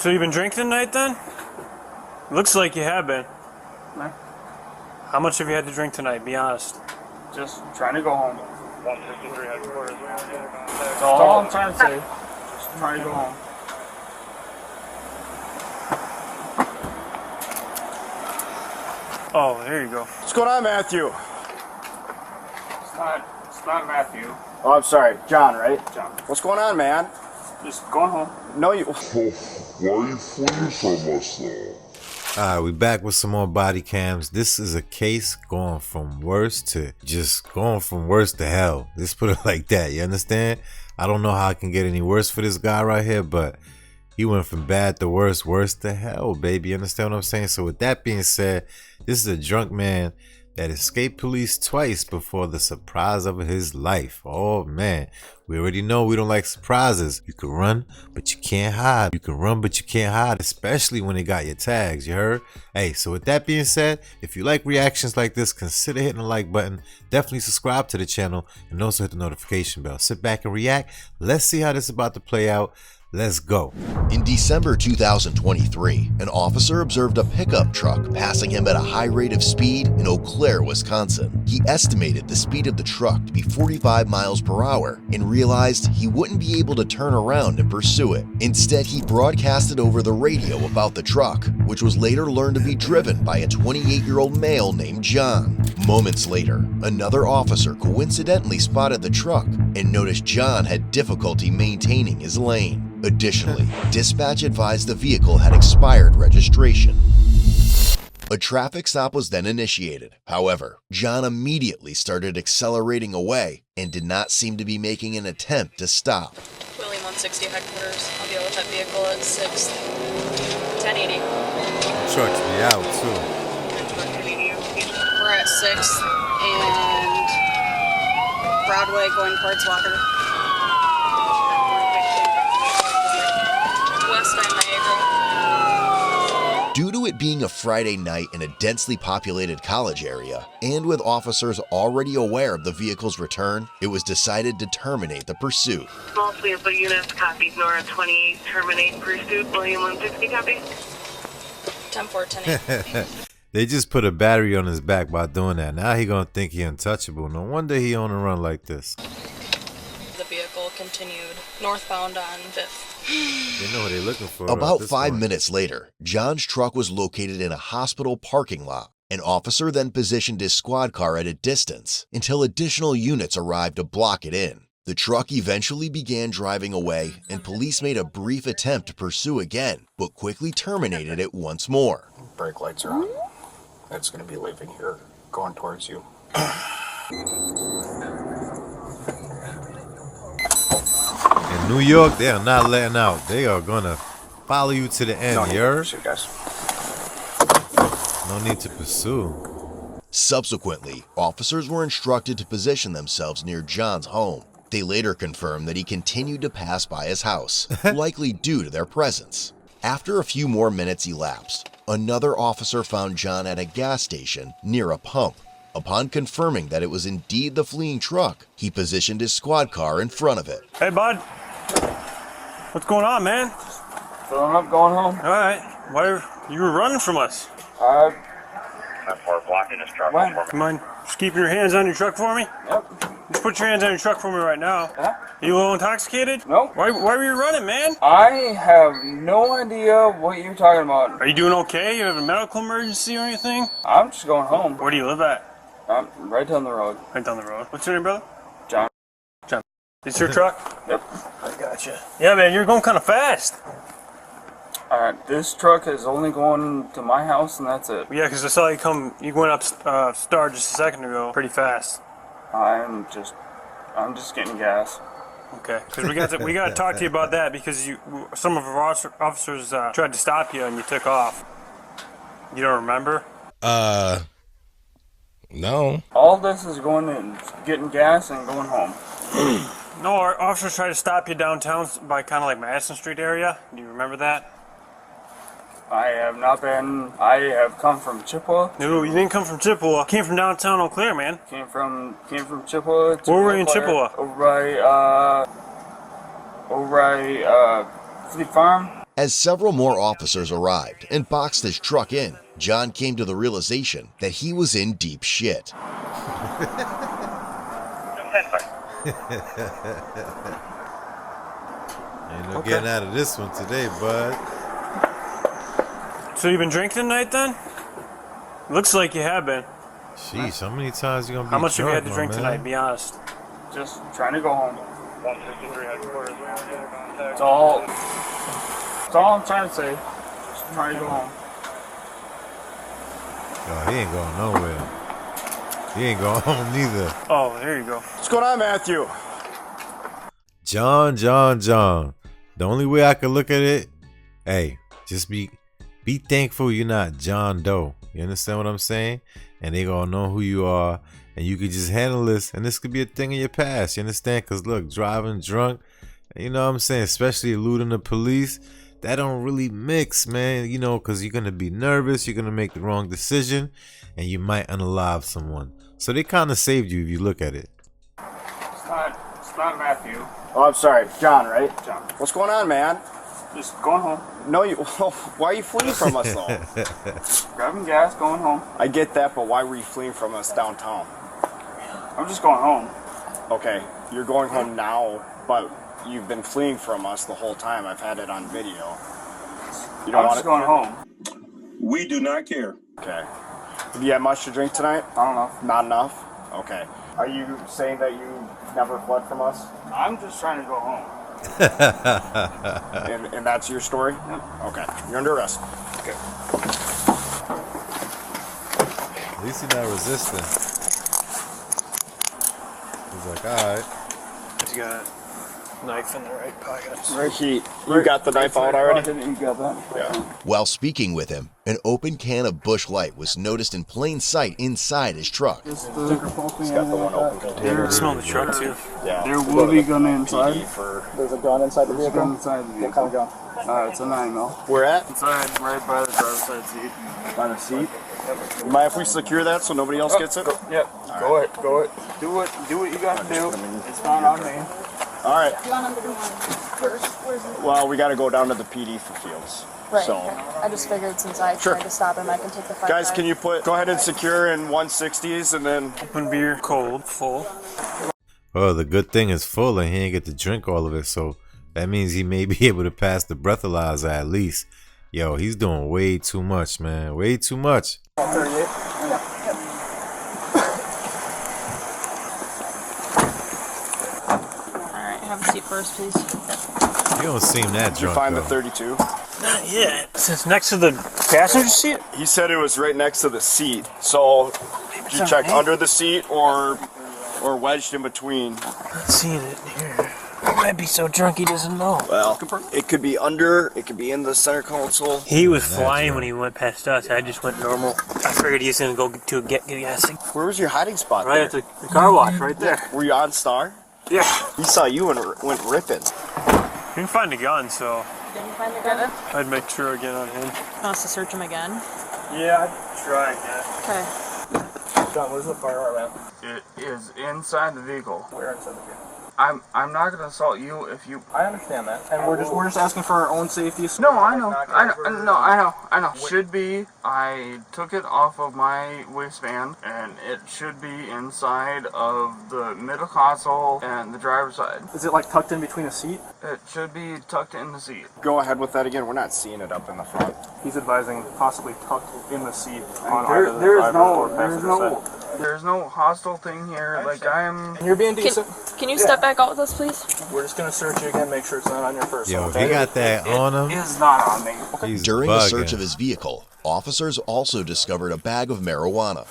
So you've been drinking tonight then? Looks like you have been. No. How much have you had to drink tonight? Be honest. Just trying to go home. 153 headquarters. That's all I'm trying to say. Just trying to go home. Oh, there you go. What's going on, Matthew? It's not Matthew. Oh, I'm sorry. John, right? John. What's going on, man? Just going home. No, you... Why are you fleeing from us, though? Alright, we back with some more body cams. This is a case going from worse to just going from worse to hell. Let's put it like that, you understand? I don't know how it can get any worse for this guy right here, but he went from bad to worse, worse to hell, baby. You understand what I'm saying? So with that being said, this is a drunk man that escaped police twice before the surprise of his life. Oh man, we already know we don't like surprises. You can run, but you can't hide. You can run, but you can't hide, especially when they got your tags, you heard? Hey, so with that being said, if you like reactions like this, consider hitting the like button. Definitely subscribe to the channel and also hit the notification bell. Sit back and react. Let's see how this is about to play out. Let's go. In December 2023, an officer observed a pickup truck passing him at a high rate of speed in Eau Claire, Wisconsin. He estimated the speed of the truck to be 45 miles per hour and realized he wouldn't be able to turn around and pursue it. Instead, he broadcasted over the radio about the truck, which was later learned to be driven by a 28-year-old male named John. Moments later, another officer coincidentally spotted the truck and noticed John had difficulty maintaining his lane. Additionally, dispatch advised the vehicle had expired registration. A traffic stop was then initiated. However, John immediately started accelerating away and did not seem to be making an attempt to stop. William 160 headquarters. I'll deal with that vehicle at 6. 1080. Trucks be out too. We're at 6 and Broadway going towards Walker. West on Niagara. Due to it being a Friday night in a densely populated college area, and with officers already aware of the vehicle's return, it was decided to terminate the pursuit. Small sample units, copies Nora 28, terminate pursuit, William 160, copy. 10-4, 10-8. They just put a battery on his back by doing that. Now he gonna think he untouchable. No wonder he on a run like this. The vehicle continued northbound on 5th. They know what they're looking for. About 5 minutes later, John's truck was located in a hospital parking lot. An officer then positioned his squad car at a distance until additional units arrived to block it in. The truck eventually began driving away, and police made a brief attempt to pursue again, but quickly terminated it once more. Brake lights are on. It's going to be leaving here, going towards you. In New York, they are not letting out. They are gonna follow you to the end, you heard? Guys. No need to pursue. Subsequently, officers were instructed to position themselves near John's home. They later confirmed that he continued to pass by his house, likely due to their presence. After a few more minutes elapsed, another officer found John at a gas station near a pump. Upon confirming that it was indeed the fleeing truck, he positioned his squad car in front of it. Hey, bud. What's going on, man? Filling up, going home. All right. Why you were running from us? What? Come on. Just keeping your hands on your truck for me? Yep. Just put your hands on your truck for me right now. Huh? Are you a little intoxicated? No. Why were you running, man? I have no idea what you're talking about. Are you doing okay? You have a medical emergency or anything? I'm just going home. Where do you live at? I'm right down the road. Right down the road. What's your name, brother? John. John. This your truck? Yep. I gotcha. Yeah, man, you're going kind of fast. Alright, this truck is only going to my house and that's it. Yeah, because I saw you went up Star just a second ago pretty fast. I'm just getting gas. Okay, because we got to talk to you about that because some of our officers tried to stop you and you took off. You don't remember? No. All this is going in, getting gas and going home. No, our officers tried to stop you downtown by kind of like Madison Street area. Do you remember that? I have not been. I have come from Chippewa. No, you didn't come from Chippewa. You came from downtown Eau Claire, man. Came from Chippewa. Where were you in Chippewa? Over by Fleet Farm. As several more officers arrived and boxed his truck in, John came to the realization that he was in deep shit. Ain't no getting out of this one today, bud. So you been drinking tonight then? Looks like you have been. Sheesh, how many times you gonna be How much have you had drunk, to drink my tonight? man? Be honest. Just trying to go home. 153 headquarters. That's all I'm trying to say. Just trying to go home. Oh, he ain't going nowhere. He ain't going home neither. Oh, there you go. What's going on, Matthew? John. The only way I could look at it, hey, just be thankful you're not John Doe. You understand what I'm saying? And they gonna know who you are, and you could just handle this, and this could be a thing in your past. You understand? Because look, driving drunk, you know what I'm saying, especially eluding the police, that don't really mix, man. You know, because you're gonna be nervous, you're gonna make the wrong decision, and you might unalive someone. So they kind of saved you if you look at it. It's not Matthew. Oh, I'm sorry. John, right? John. What's going on, man? Just going home. No, you. Why are you fleeing from us, though? Grabbing gas, going home. I get that, but why were you fleeing from us downtown? I'm just going home. Okay, you're going home now, but you've been fleeing from us the whole time. I've had it on video. You don't I'm want just it? going home. We do not care. Okay. Do you have much to drink tonight? I don't know. Not enough? Okay. Are you saying that you never fled from us? I'm just trying to go home. And that's your story? Yep. Okay. You're under arrest. Okay. At least he's not resisting. He's like, all right. He's got a knife in the right pocket. Right. You got the knife out already? You got that? Yeah. While speaking with him, an open can of Busch Light was noticed in plain sight inside his truck. He's got the one open container. Smell the truck too. Yeah. There will be a gun inside. There's a gun inside the There's a vehicle? gun inside the vehicle. What kind of gun? It's a 9mm. Where at? Inside, right by the driver's side seat. On the seat? You mind if we secure that so nobody else gets it? Yep. Go it. Do what you got to do. It's not on me. All right. You want him to go on first? Where's it? Well, we got to go down to the PD for Fields. Right. So, I just figured since I Sure. tried to stop him, I can take the front guys, side. can you go ahead and secure in 160s and then... Open beer, cold, full. Well, the good thing is full and he ain't get to drink all of it, so that means he may be able to pass the breathalyzer at least. Yo, he's doing way too much, man. Way too much. 38. Alright, have a seat first, please. You don't seem that Did you drunk, find the though. 32? Not yet. It's next to the passenger seat? He said it was right next to the seat. So, did you check under the seat or wedged in between? Not seeing it here. He might be so drunk he doesn't know. Well, it could be under, it could be in the center console. He was flying when he went past us. I just went normal. I figured he was gonna go get gas. Where was your hiding spot Right there? at the car wash, right there. Were you on Star? Yeah. He saw you and went ripping. You can find a gun, so Did you find the gun? I'd make sure again on him. Wants to search him again. Yeah, I'd try again. Okay. John, where's the firearm at? It is inside the vehicle. Where inside the vehicle? I'm not gonna assault you if you. I understand that, and we're just asking for our own safety. So No, I know. I know. Should be. I took it off of my waistband, and it should be inside of the middle console and the driver's side. Is it like tucked in between a seat? It should be tucked in the seat. Go ahead with that again. We're not seeing it up in the front. He's advising possibly tucked in the seat on There- either the there's driver no- or there's passenger no- side. There's no hostile thing here. Like I'm. You're being decent. Can you step back out with us, please? We're just gonna search you again, make sure it's not on your person. Yo, if okay? he got that on him, It's not on me. he's During bugging. a search of his vehicle, officers also discovered a bag of marijuana.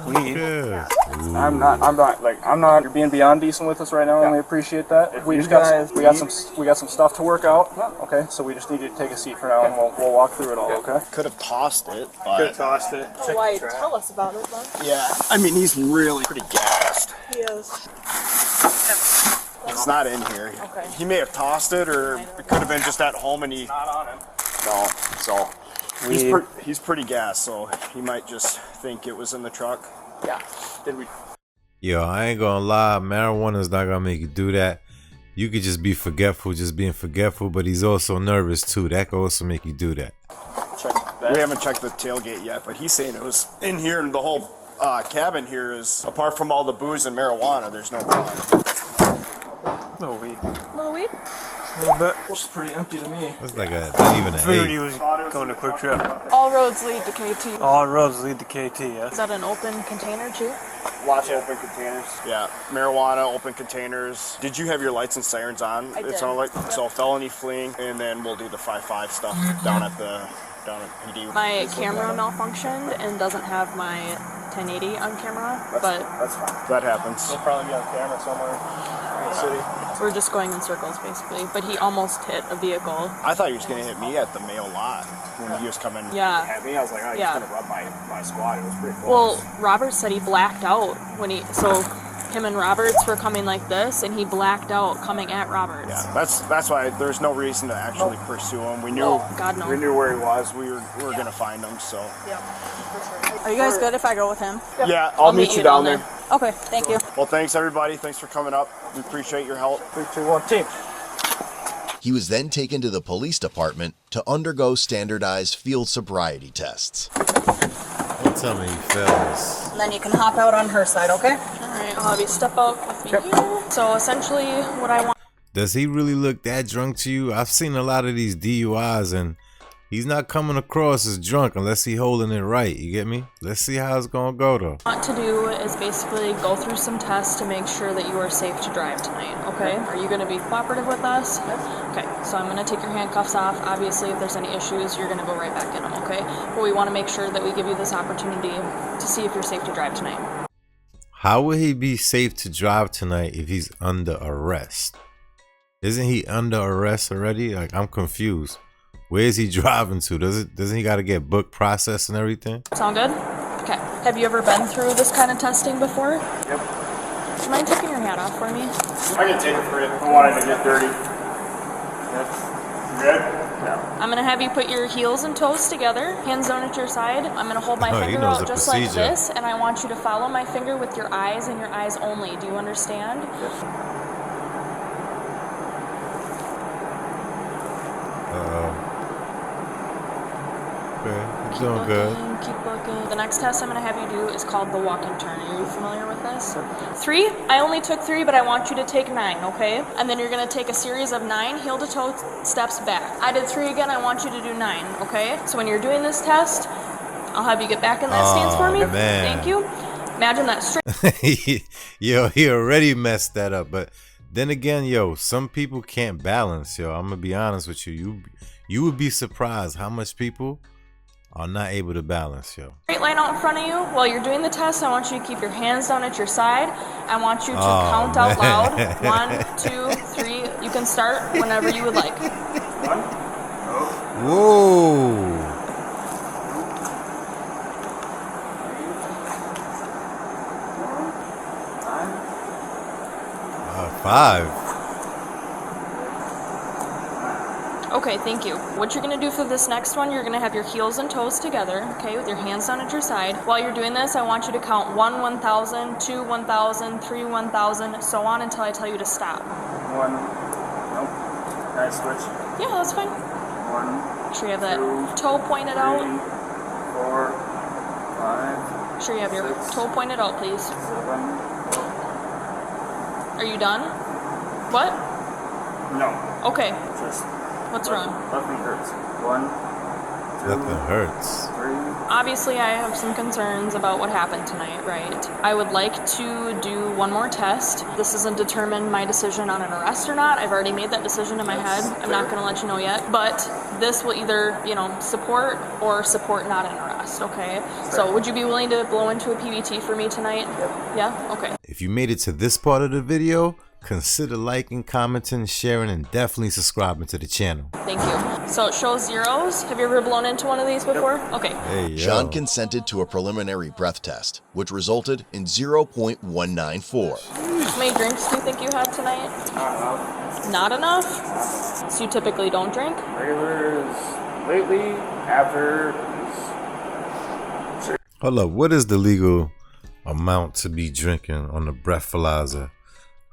Yeah. I'm not. You're being beyond decent with us right now, and we appreciate that. If We you just got guys we got some stuff to work out. Okay, so we just need you to take a seat for now, and we'll walk through it all. Okay. Could have tossed it, Could but have tossed it. Oh, why? Tell us about it, then. yeah. I mean, he's really pretty gassed. He is. It's not in here. Okay. He may have tossed it, or it could have been just at home and he. Not on him. No, so he's pretty gassed, so he might just think it was in the truck. Yeah. Did we? Yo, I ain't gonna lie, marijuana is not gonna make you do that. You could just be forgetful, just being forgetful, but he's also nervous too. That could also make you do that. We haven't checked the tailgate yet, but he's saying it was in here, and the whole cabin here is, apart from all the booze and marijuana, there's no problem. No weed. Little weed? A little bit. Looks pretty empty to me. That's like not even Figured an he 8. was going to Quick Trip. All roads lead to KT. All roads lead to KT, yeah. Is that an open container too? Lots of open containers. Yeah, marijuana, open containers. Did you have your lights and sirens on? I did. It sounded like so. Felony fleeing, and then we'll do the 5-5 stuff down at PD. My camera malfunctioned and doesn't have my 1080 on camera, but That's fine. That happens. He'll probably be on camera somewhere in the city. we're just going in circles basically. But he almost hit a vehicle. I thought he was gonna hit me at the mail lot when he was coming. Yeah. At me, I was like, oh, he's Yeah. gonna rub my squad. It was pretty cool. Well, Robert said he blacked out when so him and Roberts were coming like this, and he blacked out coming at Roberts. Yeah, that's why there's no reason to actually pursue him. We knew, Oh, God, no. we knew where he was. We were gonna find him. So Are you guys good if I go with him? yeah, I'll meet you down there. Okay, thank you. Well, thanks everybody. Thanks for coming up. We appreciate your help. 3, 2, 1, team. He was then taken to the police department to undergo standardized field sobriety tests. Don't tell me he fails. And then you can hop out on her side, okay? Alright, I'll have you step out with me here. So essentially what I want... Does he really look that drunk to you? I've seen a lot of these DUIs and he's not coming across as drunk unless he holding it right. You get me? Let's see how it's gonna go though. want to do is basically go through some tests to make sure that you are safe to drive tonight, okay? Are you going to be cooperative with us? Okay, so I'm going to take your handcuffs off. Obviously, if there's any issues, you're going to go right back in them, okay? But we want to make sure that we give you this opportunity to see if you're safe to drive tonight. How would he be safe to drive tonight if he's under arrest? Isn't he under arrest already? Like, I'm confused. Where is he driving to? Doesn't he got to get book processed and everything? Sound good? Okay. Have you ever been through this kind of testing before? Yep. Do you mind taking your hat off for me? I can take it for you. I wanted to get dirty. Good? Yeah. I'm going to have you put your heels and toes together, hands down at your side. I'm going to hold my Oh, he finger knows out the just like procedure. this, and I want you to follow my finger with your eyes and your eyes only. Do you understand? Yes. Okay, he's doing good. Keep looking. The next test I'm going to have you do is called the walk and turn. Are you familiar with this? 3. I only took 3, but I want you to take 9, okay? And then you're going to take a series of 9 heel to toe steps back. I did 3 again. I want you to do 9, okay? So when you're doing this test, I'll have you get back in that stance for me. Man. Thank you. Imagine that straight. Yo, he already messed that up. But then again, yo, some people can't balance, yo. I'm gonna be honest with you. You would be surprised how much people are not able to balance, yo. Straight line out in front of you. While you're doing the test, I want you to keep your hands down at your side. I want you to count out loud. 1, 2, 3. You can start whenever you would like. 1. Whoa. 5. Okay, thank you. What you're going to do for this next one, you're going to have your heels and toes together, okay, with your hands down at your side. While you're doing this, I want you to count 1, 1,000, 2, 1,000, 3, 1,000, so on until I tell you to stop. 1. Nope. Can I switch? Yeah, that's fine. 1. Make sure you have that toe pointed out. 4, 5. Make sure you have your 6, toe pointed out, please. 7. Are you done? What? No. Okay. Just What's wrong? nothing hurts. 1, 2, Nothing hurts. 3. Obviously, I have some concerns about what happened tonight, right? I would like to do one more test. This doesn't determine my decision on an arrest or not. I've already made that decision in my head. I'm not going to let you know yet. But this will either, support or support not an arrest, okay? So would you be willing to blow into a PBT for me tonight? Yeah? Okay. If you made it to this part of the video, consider liking, commenting, sharing, and definitely subscribing to the channel. Thank you. So it shows zeros. Have you ever blown into one of these before? Okay. Hey, yo. Sean consented to a preliminary breath test, which resulted in 0.194. How many drinks do you think you had tonight? Not enough? So you typically don't drink? Regulars lately, after. Hold up, what is the legal amount to be drinking on the breathalyzer?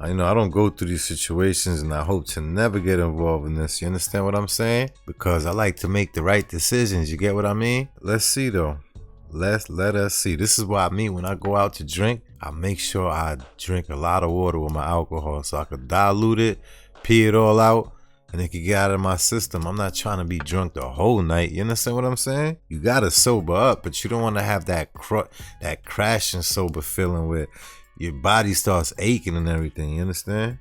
I know I don't go through these situations, and I hope to never get involved in this. You understand what I'm saying? Because I like to make the right decisions. You get what I mean? Let's see though. Let us see. This is why when I go out to drink, I make sure I drink a lot of water with my alcohol so I could dilute it, pee it all out, and it can get out of my system. I'm not trying to be drunk the whole night. You understand what I'm saying? You gotta sober up, but you don't want to have that crashing sober feeling where your body starts aching and everything. You understand?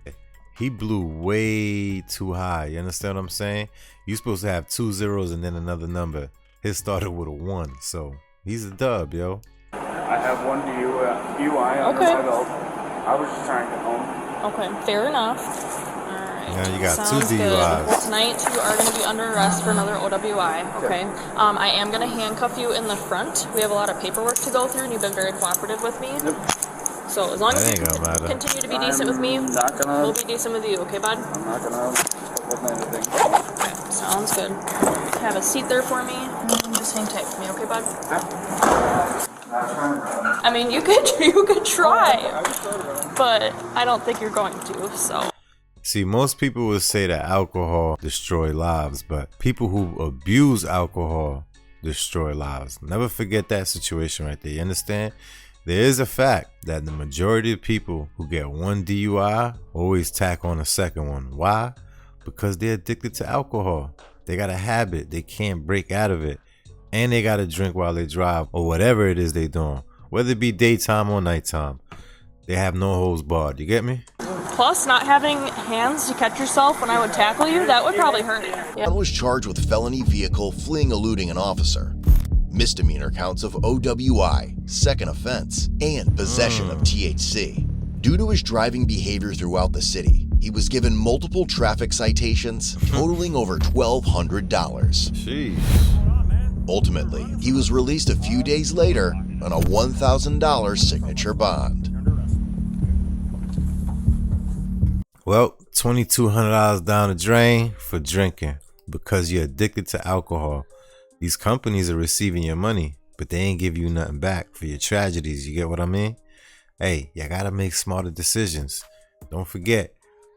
He blew way too high. You understand what I'm saying? You're supposed to have 2 zeros and then another number. His started with a 1, so he's a dub, yo. I have 1 DUI under my belt. I was just trying to get home. Okay, fair enough. Alright. Yeah, you got Sounds 2 DUIs. good. Well, tonight you are going to be under arrest for another OWI, okay? I am going to handcuff you in the front. We have a lot of paperwork to go through, and you've been very cooperative with me. So as long as you continue to be decent with me, we'll be decent with you, okay, bud? I'm not gonna put with anything. Okay, sounds good. Have a seat there for me. Just hang tight for me, okay, bud? I mean, you could try, but I don't think you're going to, so. See, most people would say that alcohol destroys lives, but people who abuse alcohol destroy lives. Never forget that situation right there, you understand? There is a fact that the majority of people who get 1 DUI always tack on a second one. Why? Because they're addicted to alcohol. They got a habit. They can't break out of it. And they got to drink while they drive or whatever it is they doing. Whether it be daytime or nighttime. They have no holds barred. You get me? Plus, not having hands to catch yourself when I would tackle you, that would probably hurt you. One was charged with felony vehicle fleeing eluding an officer, misdemeanor counts of OWI, second offense, and possession of THC. Due to his driving behavior throughout the city, he was given multiple traffic citations totaling over $1,200. Jeez. Ultimately, he was released a few days later on a $1,000 signature bond. Well, $2,200 down the drain for drinking because you're addicted to alcohol. These companies are receiving your money, but they ain't give you nothing back for your tragedies. You get what I mean? Hey, you gotta make smarter decisions. Don't forget,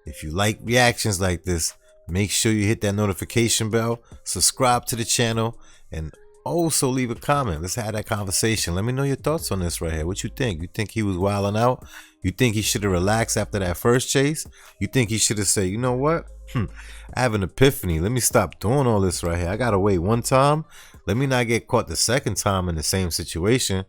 if you like reactions like this, make sure you hit that notification bell, subscribe to the channel, and also leave a comment. Let's have that conversation. Let me know your thoughts on this right here. What you think? You think he was wilding out? You think he should have relaxed after that first chase? You think he should have said, you know what? I have an epiphany. Let me stop doing all this right here. I gotta wait one time. Let me not get caught the second time in the same situation.